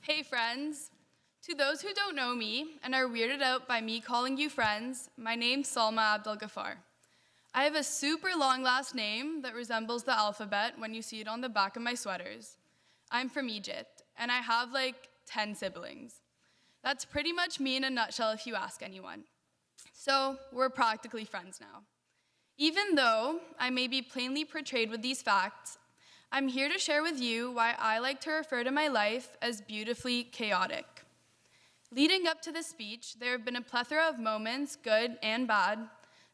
Hey friends! To those who don't know me and are weirded out by me calling you friends, my name's Salma Abdelghaffar. I have a super long last name that resembles the alphabet when you see it on the back of my sweaters. I'm from Egypt, and I have like 10 siblings. That's pretty much me in a nutshell if you ask anyone. So we're practically friends now. Even though I may be plainly portrayed with these facts, I'm here to share with you why I like to refer to my life as beautifully chaotic. Leading up to this speech, there have been a plethora of moments, good and bad,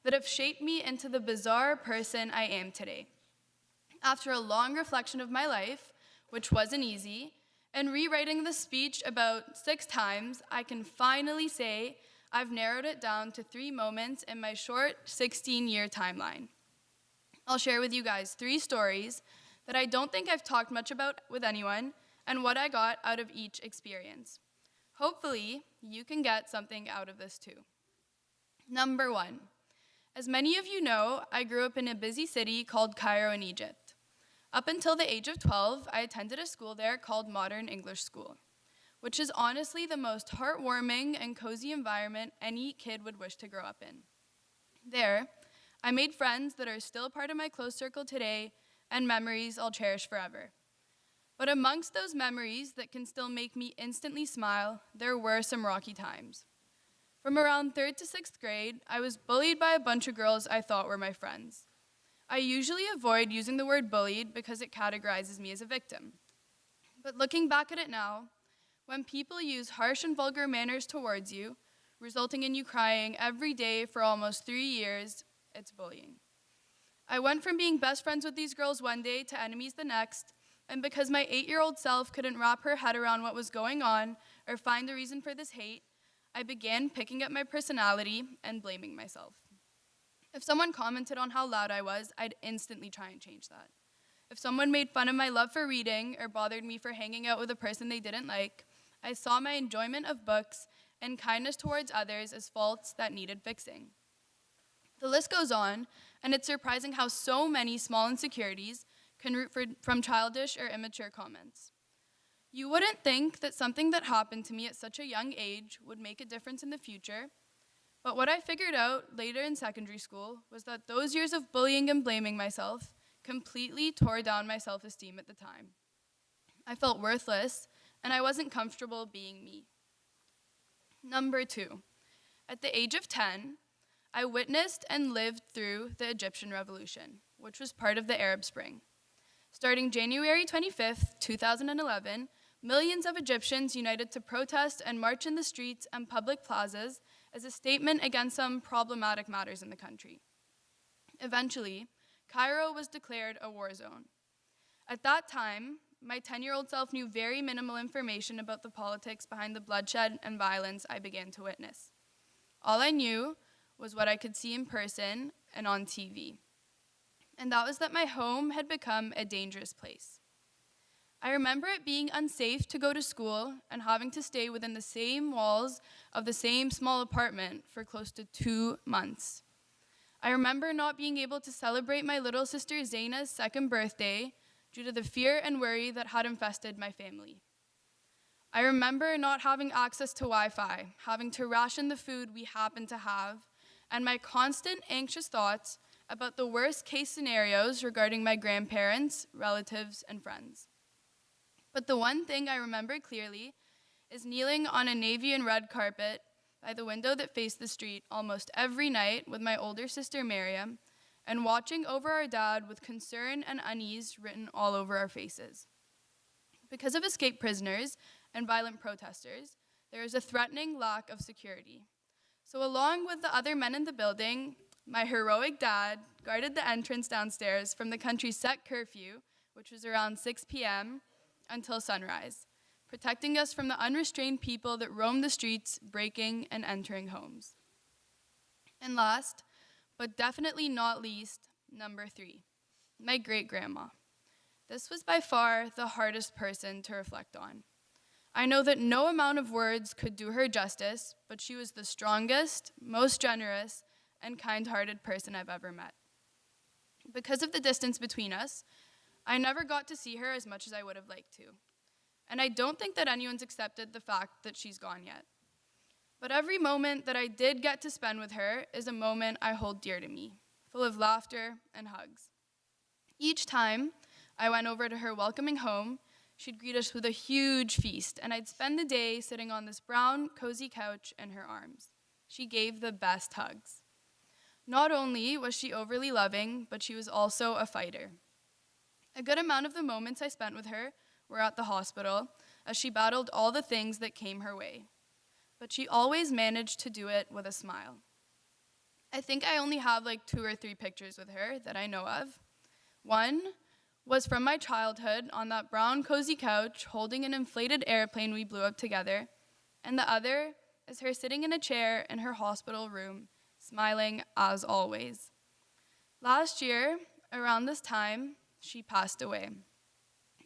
that have shaped me into the bizarre person I am today. After a long reflection of my life, which wasn't easy, and rewriting the speech about 6 times, I can finally say I've narrowed it down to 3 moments in my short 16-year timeline. I'll share with you guys 3 stories that I don't think I've talked much about with anyone and what I got out of each experience. Hopefully, you can get something out of this too. Number 1. As many of you know, I grew up in a busy city called Cairo in Egypt. Up until the age of 12, I attended a school there called Modern English School, which is honestly the most heartwarming and cozy environment any kid would wish to grow up in. There, I made friends that are still part of my close circle today and memories I'll cherish forever. But amongst those memories that can still make me instantly smile, there were some rocky times. From around 3rd to 6th grade, I was bullied by a bunch of girls I thought were my friends. I usually avoid using the word bullied because it categorizes me as a victim. But looking back at it now, when people use harsh and vulgar manners towards you, resulting in you crying every day for almost 3 years, it's bullying. I went from being best friends with these girls one day to enemies the next, and because my 8-year-old self couldn't wrap her head around what was going on or find the reason for this hate, I began picking up my personality and blaming myself. If someone commented on how loud I was, I'd instantly try and change that. If someone made fun of my love for reading or bothered me for hanging out with a person they didn't like, I saw my enjoyment of books and kindness towards others as faults that needed fixing. The list goes on, and it's surprising how so many small insecurities can root from childish or immature comments. You wouldn't think that something that happened to me at such a young age would make a difference in the future, but what I figured out later in secondary school was that those years of bullying and blaming myself completely tore down my self-esteem at the time. I felt worthless, and I wasn't comfortable being me. Number 2, at the age of 10, I witnessed and lived through the Egyptian Revolution, which was part of the Arab Spring. Starting January 25th, 2011, millions of Egyptians united to protest and march in the streets and public plazas as a statement against some problematic matters in the country. Eventually, Cairo was declared a war zone. At that time, my 10-year-old self knew very minimal information about the politics behind the bloodshed and violence I began to witness. All I knew was what I could see in person and on TV. And that was that my home had become a dangerous place. I remember it being unsafe to go to school and having to stay within the same walls of the same small apartment for close to 2 months. I remember not being able to celebrate my little sister Zaina's 2nd birthday due to the fear and worry that had infested my family. I remember not having access to Wi-Fi, having to ration the food we happened to have, and my constant anxious thoughts about the worst case scenarios regarding my grandparents, relatives, and friends. But the one thing I remember clearly is kneeling on a navy and red carpet by the window that faced the street almost every night with my older sister Miriam and watching over our dad with concern and unease written all over our faces. Because of escaped prisoners and violent protesters, there is a threatening lack of security. So along with the other men in the building, my heroic dad guarded the entrance downstairs from the country's set curfew, which was around 6 p.m., until sunrise, protecting us from the unrestrained people that roamed the streets, breaking and entering homes. And last, but definitely not least, number 3, my great-grandma. This was by far the hardest person to reflect on. I know that no amount of words could do her justice, but she was the strongest, most generous, and kind-hearted person I've ever met. Because of the distance between us, I never got to see her as much as I would have liked to. and I don't think that anyone's accepted the fact that she's gone yet. But every moment that I did get to spend with her is a moment I hold dear to me, full of laughter and hugs. Each time I went over to her welcoming home, she'd greet us with a huge feast, and I'd spend the day sitting on this brown, cozy couch in her arms. She gave the best hugs. Not only was she overly loving, but she was also a fighter. A good amount of the moments I spent with her were at the hospital, as she battled all the things that came her way. But she always managed to do it with a smile. I think I only have like 2 or 3 pictures with her that I know of. One was from my childhood on that brown, cozy couch, holding an inflated airplane we blew up together, and the other is her sitting in a chair in her hospital room, smiling as always. Last year, around this time, she passed away.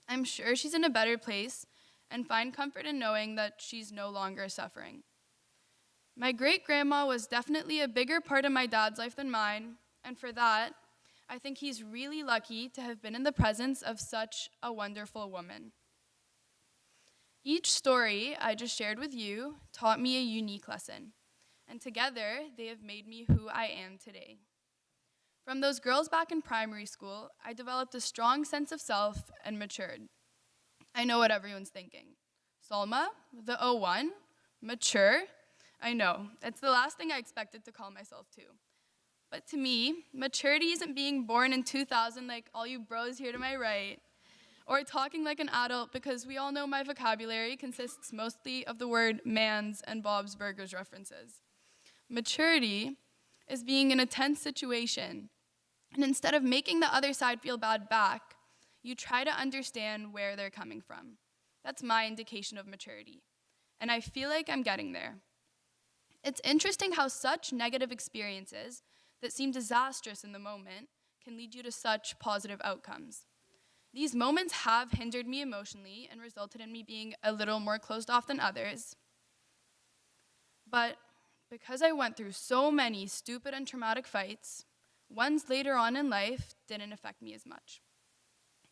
I'm sure she's in a better place and find comfort in knowing that she's no longer suffering. My great-grandma was definitely a bigger part of my dad's life than mine, and for that, I think he's really lucky to have been in the presence of such a wonderful woman. Each story I just shared with you taught me a unique lesson, and together they have made me who I am today. From those girls back in primary school, I developed a strong sense of self and matured. I know what everyone's thinking. Salma, the O1, mature? I know, it's the last thing I expected to call myself too. But to me, maturity isn't being born in 2000 like all you bros here to my right, or talking like an adult, because we all know my vocabulary consists mostly of the word mans and Bob's Burgers references. Maturity is being in a tense situation, and instead of making the other side feel bad back, you try to understand where they're coming from. That's my indication of maturity, and I feel like I'm getting there. It's interesting how such negative experiences that seem disastrous in the moment can lead you to such positive outcomes. These moments have hindered me emotionally and resulted in me being a little more closed off than others. But because I went through so many stupid and traumatic fights, ones later on in life didn't affect me as much.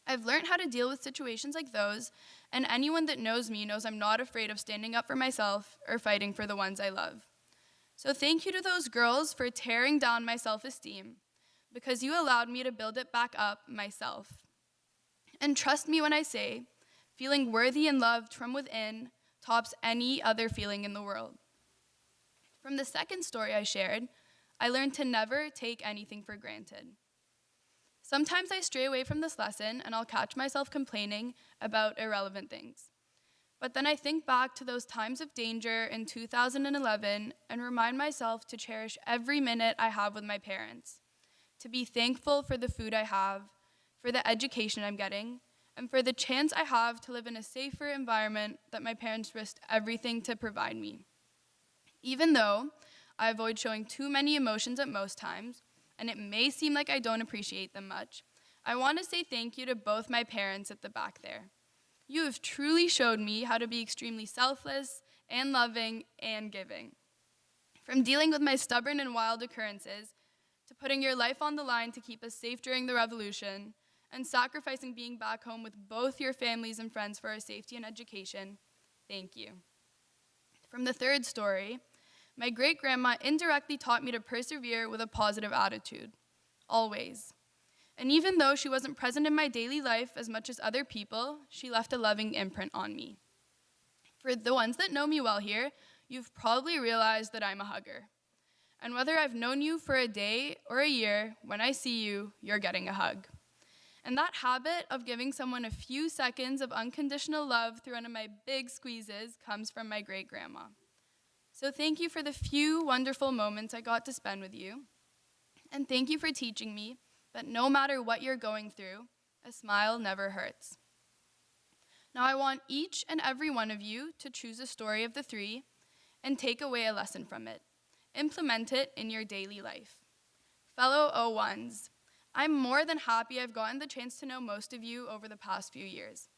I've learned how to deal with situations like those, and anyone that knows me knows I'm not afraid of standing up for myself or fighting for the ones I love. So thank you to those girls for tearing down my self-esteem, because you allowed me to build it back up myself. And trust me when I say, feeling worthy and loved from within tops any other feeling in the world. From the second story I shared, I learned to never take anything for granted. Sometimes I stray away from this lesson and I'll catch myself complaining about irrelevant things. But then I think back to those times of danger in 2011 and remind myself to cherish every minute I have with my parents, to be thankful for the food I have, for the education I'm getting, and for the chance I have to live in a safer environment that my parents risked everything to provide me. Even though I avoid showing too many emotions at most times, and it may seem like I don't appreciate them much, I want to say thank you to both my parents at the back there. You have truly showed me how to be extremely selfless and loving and giving. From dealing with my stubborn and wild occurrences, to putting your life on the line to keep us safe during the revolution, and sacrificing being back home with both your families and friends for our safety and education, thank you. From the third story, my great-grandma indirectly taught me to persevere with a positive attitude, always. And even though she wasn't present in my daily life as much as other people, she left a loving imprint on me. For the ones that know me well here, you've probably realized that I'm a hugger. And whether I've known you for a day or a year, when I see you, you're getting a hug. And that habit of giving someone a few seconds of unconditional love through one of my big squeezes comes from my great-grandma. So thank you for the few wonderful moments I got to spend with you. And thank you for teaching me that no matter what you're going through, a smile never hurts. Now I want each and every one of you to choose a story of the 3 and take away a lesson from it. Implement it in your daily life. Fellow O1s, I'm more than happy I've gotten the chance to know most of you over the past few years,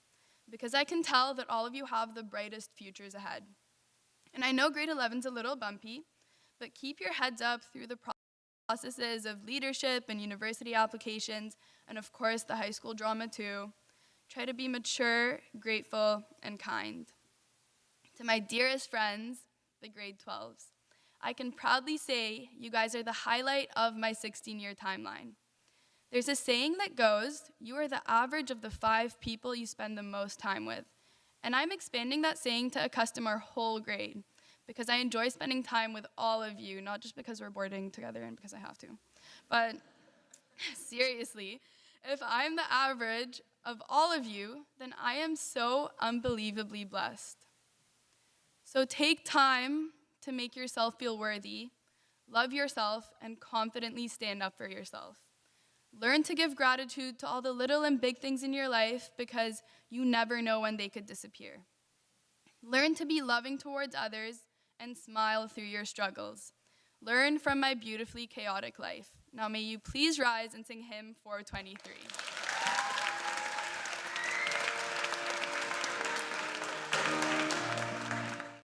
because I can tell that all of you have the brightest futures ahead. And I know grade 11's a little bumpy, but keep your heads up through the processes of leadership and university applications, and of course the high school drama too. try to be mature, grateful, and kind. To my dearest friends, the grade 12s, I can proudly say you guys are the highlight of my 16-year timeline. There's a saying that goes, you are the average of the 5 people you spend the most time with. And I'm expanding that saying to accustom our whole grade, because I enjoy spending time with all of you, not just because we're boarding together and because I have to. But seriously, if I'm the average of all of you, then I am so unbelievably blessed. So take time to make yourself feel worthy, love yourself, and confidently stand up for yourself. Learn to give gratitude to all the little and big things in your life because you never know when they could disappear. Learn to be loving towards others and smile through your struggles. Learn from my beautifully chaotic life. Now may you please rise and sing hymn 423.